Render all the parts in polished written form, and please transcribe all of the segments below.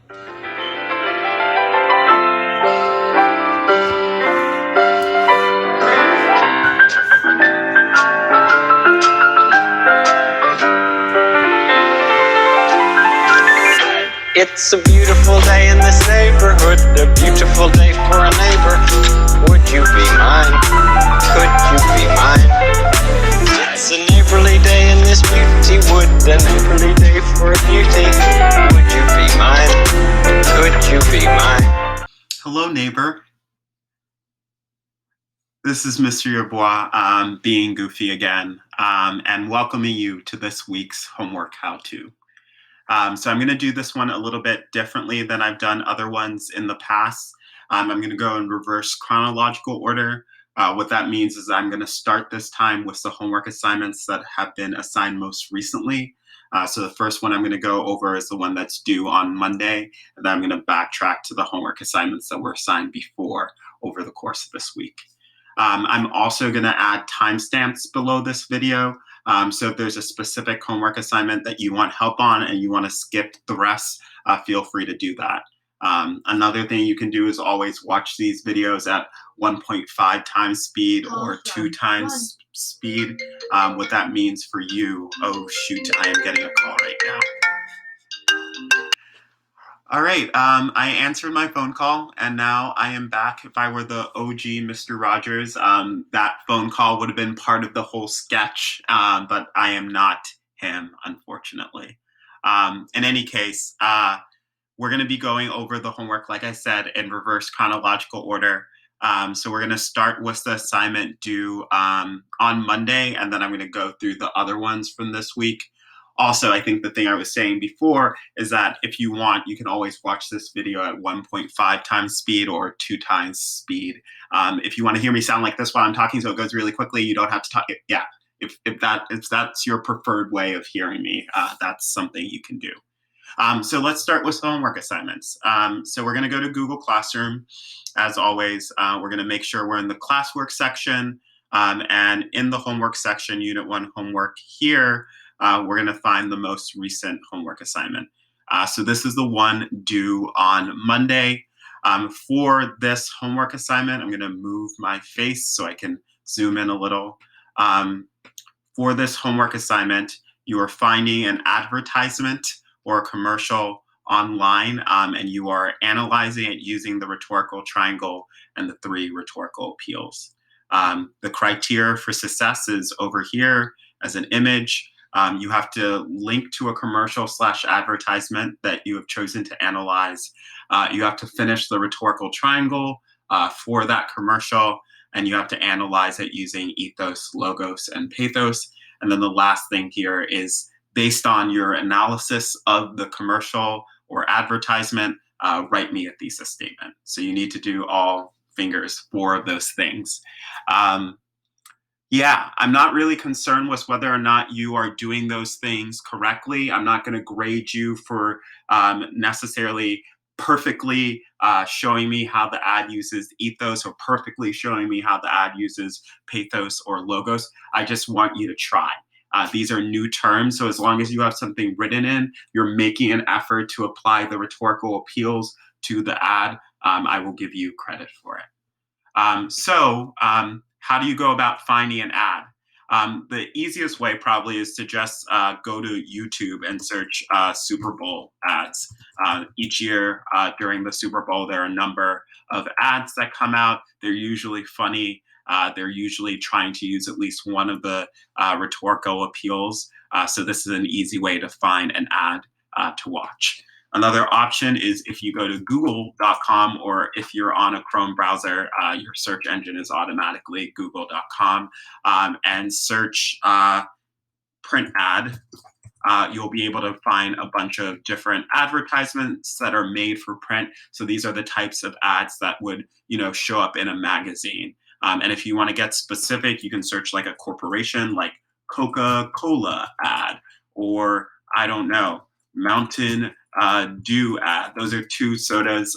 It's a beautiful day in this neighborhood, a beautiful day for a neighbor. Would you be mine? Could you be mine? It's a neighborly day in this beauty wood, a neighborly day for a beauty. Would you be mine? Could you be mine? Hello, neighbor. This is Mr. Yeboah being goofy again and welcoming you to this week's homework how-to. So I'm going to do this one a little bit differently than I've done other ones in the past. I'm going to go in reverse chronological order. What that means is I'm going to start this time with the homework assignments that have been assigned most recently. So the first one I'm going to go over is the one that's due on Monday, and then I'm going to backtrack to the homework assignments that were assigned before over the course of this week. I'm also going to add timestamps below this video. So if there's a specific homework assignment that you want help on and you want to skip the rest, feel free to do that. Another thing you can do is always watch these videos at 1.5 times speed or 2 times speed. What that means for you, oh shoot, I am getting a call right now. All right, I answered my phone call and now I am back. If I were the OG Mr. Rogers, that phone call would have been part of the whole sketch, but I am not him, unfortunately. In any case, we're going to be going over the homework, like I said, in reverse chronological order. So we're going to start with the assignment due on Monday, and then I'm going to go through the other ones from this week. Also, I think the thing I was saying before is that if you want, you can always watch this video at 1.5 times speed or 2 times speed. If you want to hear me sound like this while I'm talking so it goes really quickly, you don't have to talk. Yeah, if that's your preferred way of hearing me, that's something you can do. So let's start with homework assignments. So we're going to go to Google Classroom. As always, we're going to make sure we're in the classwork section. And in the homework section, Unit 1 homework here, we're going to find the most recent homework assignment. So this is the one due on Monday. For this homework assignment, I'm going to move my face so I can zoom in a little. For this homework assignment, you are finding an advertisement or a commercial online, and you are analyzing it using the rhetorical triangle and the 3 rhetorical appeals. The criteria for success is over here as an image. You have to link to a commercial / advertisement that you have chosen to analyze. You have to finish the rhetorical triangle for that commercial, and you have to analyze it using ethos, logos, and pathos. And then the last thing here is based on your analysis of the commercial or advertisement, write me a thesis statement. So you need to do all 4 of those things. Yeah, I'm not really concerned with whether or not you are doing those things correctly. I'm not going to grade you for necessarily perfectly showing me how the ad uses ethos or perfectly showing me how the ad uses pathos or logos. I just want you to try. These are new terms, so as long as you have something written in, you're making an effort to apply the rhetorical appeals to the ad, I will give you credit for it. How do you go about finding an ad? The easiest way probably is to just go to YouTube and search Super Bowl ads. Each year during the Super Bowl, there are a number of ads that come out. They're usually funny. They're usually trying to use at least one of the rhetorical appeals. So this is an easy way to find an ad to watch. Another option is if you go to google.com, or if you're on a Chrome browser, your search engine is automatically google.com, and search print ad. You'll be able to find a bunch of different advertisements that are made for print. So these are the types of ads that would, show up in a magazine. And if you want to get specific, you can search like a corporation, like Coca-Cola ad, or I don't know, Mountain Dew ad. Those are 2 sodas.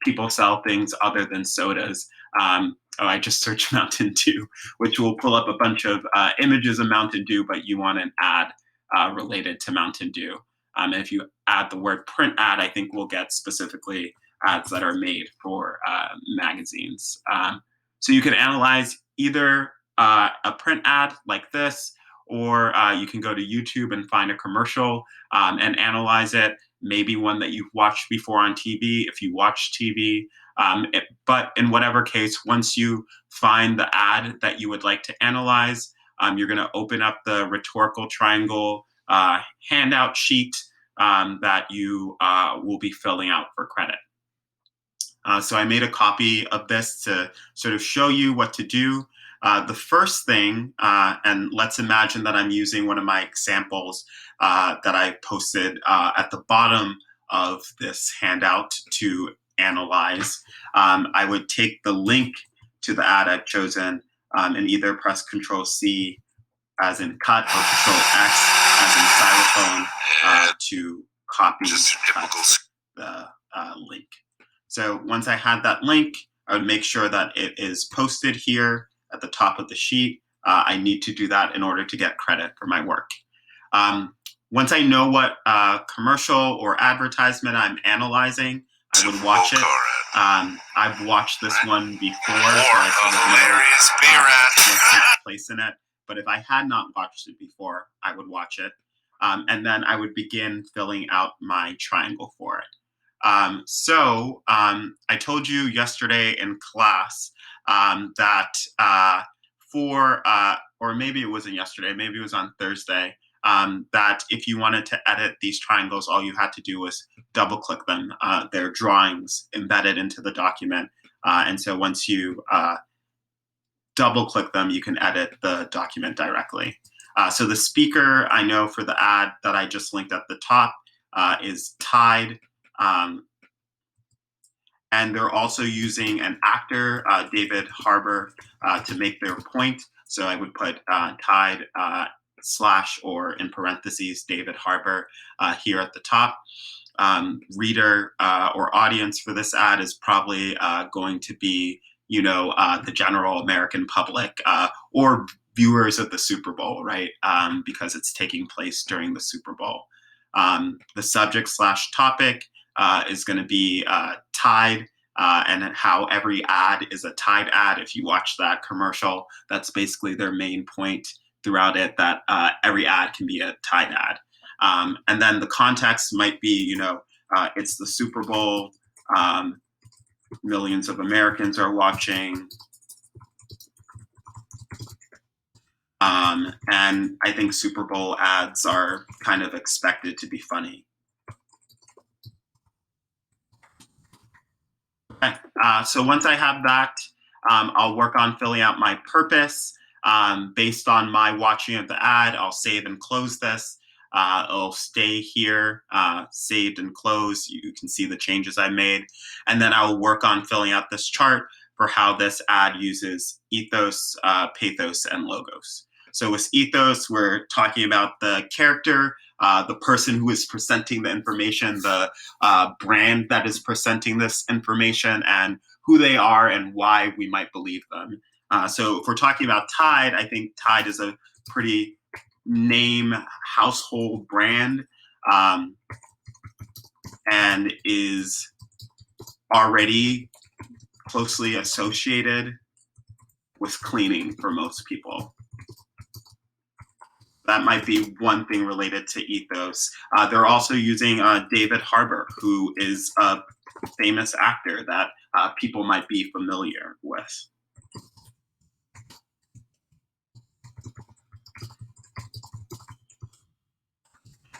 People sell things other than sodas. I just searched Mountain Dew, which will pull up a bunch of images of Mountain Dew, but you want an ad related to Mountain Dew. And if you add the word print ad, I think we'll get specifically ads that are made for magazines. So you can analyze either a print ad like this, or you can go to YouTube and find a commercial and analyze it, maybe one that you've watched before on TV if you watch TV. But in whatever case, once you find the ad that you would like to analyze, you're going to open up the rhetorical triangle handout sheet that you will be filling out for credit. So I made a copy of this to sort of show you what to do. The first thing, and let's imagine that I'm using one of my examples that I posted at the bottom of this handout to analyze. I would take the link to the ad I've chosen and either press Control-C as in cut or Control-X as in xylophone to copy the link. So once I had that link, I would make sure that it is posted here at the top of the sheet. I need to do that in order to get credit for my work. Once I know what commercial or advertisement I'm analyzing, I would watch it. I've watched this one before, so I sort of know what takes place in it. But if I had not watched it before, I would watch it. And then I would begin filling out my triangle for it. So I told you yesterday in class that or maybe it wasn't yesterday, maybe it was on Thursday, that if you wanted to edit these triangles, all you had to do was double click them. They're drawings embedded into the document. And so once you double click them, you can edit the document directly. So the speaker, I know for the ad that I just linked at the top is Tide. And they're also using an actor, David Harbour, to make their point. So I would put Tide / or in parentheses, David Harbour here at the top. Reader or audience for this ad is probably going to be, the general American public or viewers of the Super Bowl, right? Because it's taking place during the Super Bowl. The subject / topic is going to be Tide, and how every ad is a Tide ad. If you watch that commercial, that's basically their main point throughout it, that every ad can be a Tide ad. And then the context might be, it's the Super Bowl, millions of Americans are watching. And I think Super Bowl ads are kind of expected to be funny. Okay. So once I have that, I'll work on filling out my purpose. Based on my watching of the ad, I'll save and close this. It'll stay here, saved and closed. You can see the changes I made. And then I'll work on filling out this chart for how this ad uses ethos, pathos, and logos. So with ethos, we're talking about the character, the person who is presenting the information, the brand that is presenting this information, and who they are and why we might believe them. So if we're talking about Tide, I think Tide is a pretty name household brand and is already closely associated with cleaning for most people. That might be one thing related to ethos. They're also using David Harbour, who is a famous actor that people might be familiar with.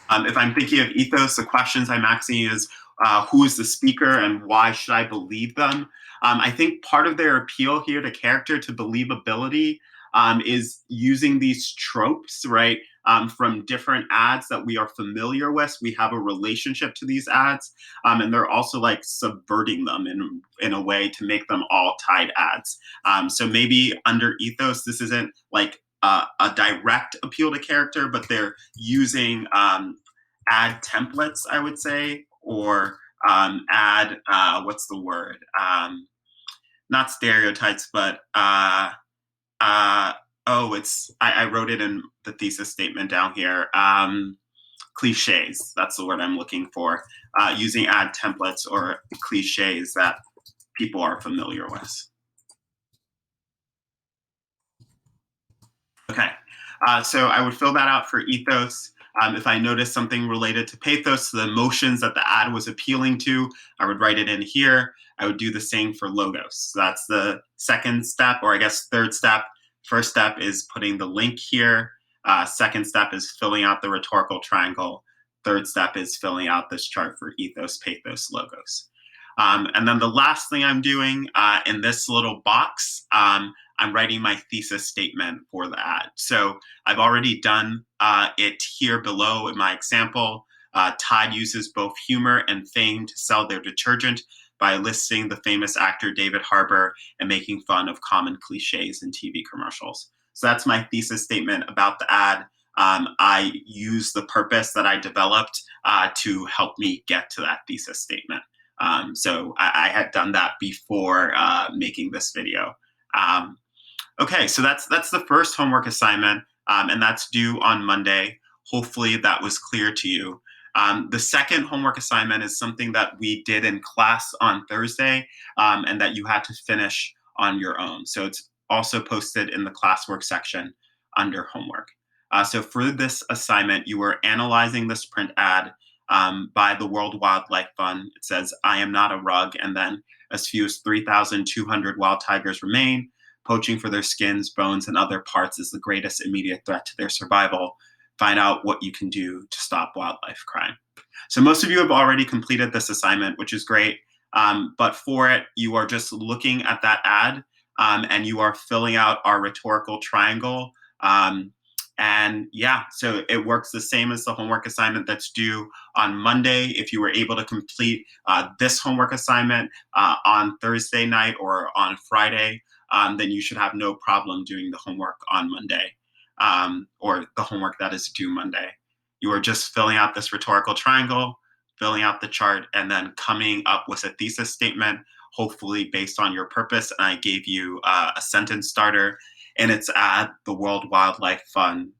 If I'm thinking of ethos, the questions I'm asking is, who is the speaker and why should I believe them? I think part of their appeal here to character, to believability, is using these tropes, right, from different ads that we are familiar with. We have a relationship to these ads, and they're also like subverting them in a way to make them all Tide ads. So maybe under ethos, this isn't like a direct appeal to character, but they're using ad templates, I would say, or ad, what's the word? Not stereotypes, but I wrote it in the thesis statement down here. cliches. That's the word I'm looking for. Using ad templates or cliches that people are familiar with. Okay, so I would fill that out for ethos. If I noticed something related to pathos, the emotions that the ad was appealing to, I would write it in here. I would do the same for logos. So that's the second step, or I guess third step. First step is putting the link here. Second step is filling out the rhetorical triangle. Third step is filling out this chart for ethos, pathos, logos. And then the last thing I'm doing in this little box, I'm writing my thesis statement for the ad. So I've already done it here below in my example. Tide uses both humor and fame to sell their detergent by listing the famous actor David Harbour and making fun of common cliches in TV commercials. So that's my thesis statement about the ad. I use the purpose that I developed to help me get to that thesis statement. So I had done that before making this video. Okay, so that's the first homework assignment, and that's due on Monday. Hopefully that was clear to you. The second homework assignment is something that we did in class on Thursday, and that you had to finish on your own. So it's also posted in the classwork section under homework. So for this assignment, you were analyzing this print ad by the World Wildlife Fund. It says, "I am not a rug," and then as few as 3,200 wild tigers remain. Poaching for their skins, bones, and other parts is the greatest immediate threat to their survival. Find out what you can do to stop wildlife crime. So most of you have already completed this assignment, which is great. But for it, you are just looking at that ad and you are filling out our rhetorical triangle. And yeah, so it works the same as the homework assignment that's due on Monday. If you were able to complete this homework assignment on Thursday night or on Friday, then you should have no problem doing the homework on Monday, or the homework that is due Monday. You are just filling out this rhetorical triangle, filling out the chart, and then coming up with a thesis statement, hopefully based on your purpose. And I gave you a sentence starter, and it's at the World Wildlife Fund, ...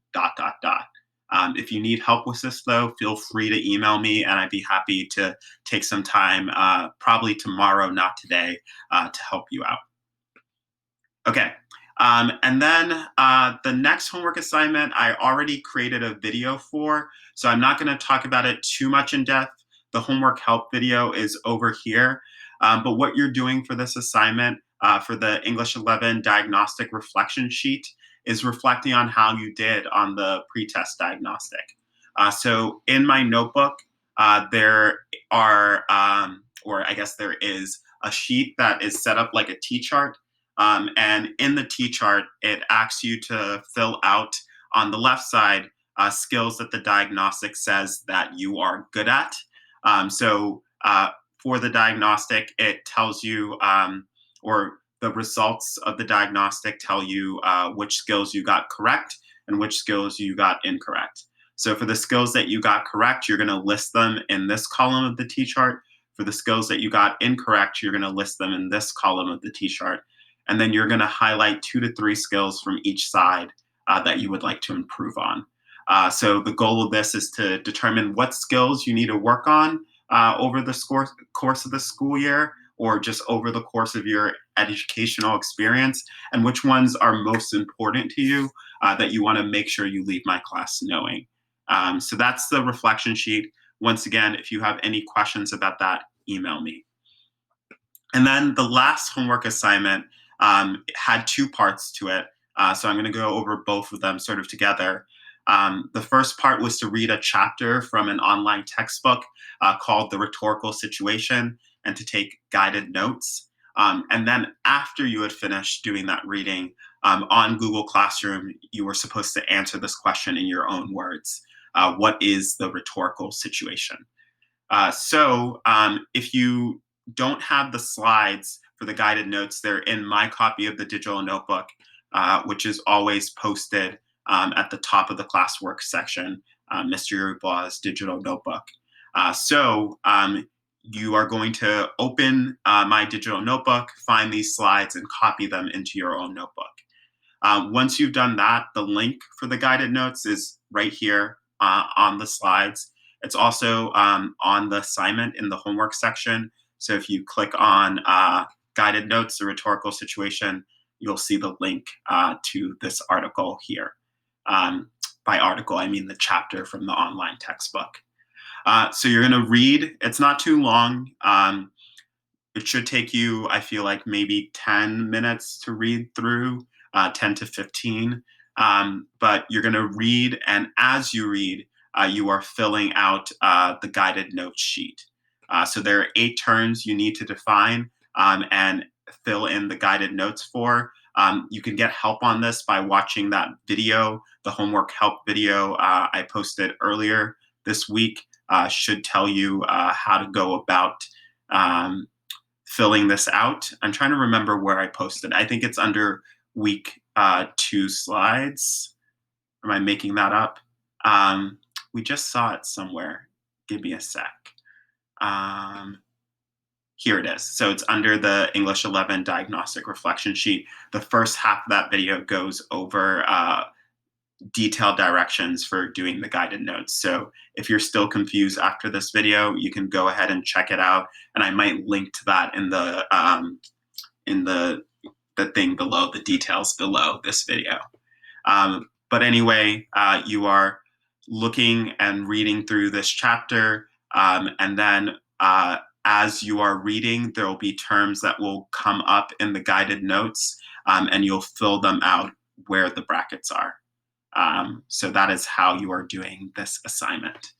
If you need help with this, though, feel free to email me, and I'd be happy to take some time, probably tomorrow, not today, to help you out. Okay, and then the next homework assignment, I already created a video for, so I'm not going to talk about it too much in depth. The homework help video is over here. But what you're doing for this assignment, for the English 11 Diagnostic Reflection sheet, is reflecting on how you did on the pretest diagnostic. So in my notebook, there are, or I guess there is, a sheet that is set up like a T-chart. And in the T-chart, it asks you to fill out on the left side skills that the diagnostic says that you are good at. So for the diagnostic, it tells you, or the results of the diagnostic tell you which skills you got correct and which skills you got incorrect. So for the skills that you got correct, you're going to list them in this column of the T-chart. For the skills that you got incorrect, you're going to list them in this column of the T-chart. And then you're going to highlight 2 to 3 skills from each side that you would like to improve on. So the goal of this is to determine what skills you need to work on over the course of the school year, or just over the course of your educational experience, and which ones are most important to you that you want to make sure you leave my class knowing. So that's the reflection sheet. Once again, if you have any questions about that, email me. And then the last homework assignment had 2 parts to it. So I'm going to go over both of them sort of together. The first part was to read a chapter from an online textbook called The Rhetorical Situation, and to take guided notes. And then after you had finished doing that reading, on Google Classroom, you were supposed to answer this question in your own words. What is the rhetorical situation? So if you don't have the slides for the guided notes, they're in my copy of the digital notebook, which is always posted at the top of the classwork section, Mr. Yeboah's digital notebook. So you are going to open my digital notebook, find these slides, and copy them into your own notebook. Once you've done that, the link for the guided notes is right here on the slides. It's also on the assignment in the homework section. So if you click on guided notes, the rhetorical situation, you'll see the link to this article here. By article, I mean the chapter from the online textbook. So you're going to read. It's not too long. It should take you, I feel like, maybe 10 minutes to read through, 10 to 15. But you're going to read, and as you read, you are filling out the guided notes sheet. So there are 8 terms you need to define and fill in the guided notes for. You can get help on this by watching that video, the homework help video I posted earlier this week. Should tell you how to go about filling this out. I'm trying to remember where I posted. I think it's under week 2 slides. Am I making that up? We just saw it somewhere. Give me a sec. Here it is. So it's under the English 11 Diagnostic Reflection sheet. The first half of that video goes over detailed directions for doing the guided notes. So if you're still confused after this video, you can go ahead and check it out. And I might link to that in the thing below, the details below this video. But anyway, you are looking and reading through this chapter, and then as you are reading, there will be terms that will come up in the guided notes, and you'll fill them out where the brackets are. So that is how you are doing this assignment.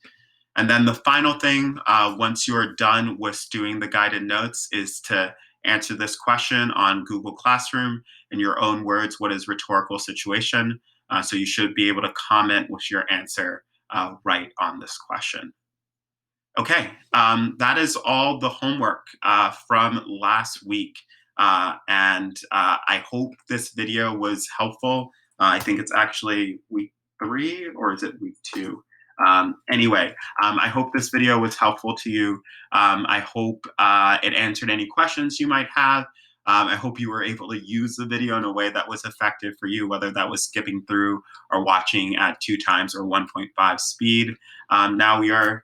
And then the final thing, once you are done with doing the guided notes, is to answer this question on Google Classroom in your own words. What is rhetorical situation? So you should be able to comment with your answer right on this question. Okay, that is all the homework from last week. And I hope this video was helpful. I think it's actually week 3, or is it week 2? Anyway, I hope this video was helpful to you. I hope it answered any questions you might have. I hope you were able to use the video in a way that was effective for you, whether that was skipping through or watching at 2 times or 1.5 speed. Now we are,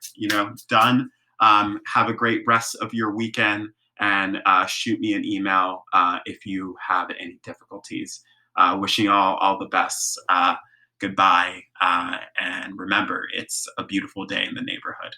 done. Have a great rest of your weekend, and shoot me an email if you have any difficulties. Wishing all the best. Goodbye, and remember, it's a beautiful day in the neighborhood.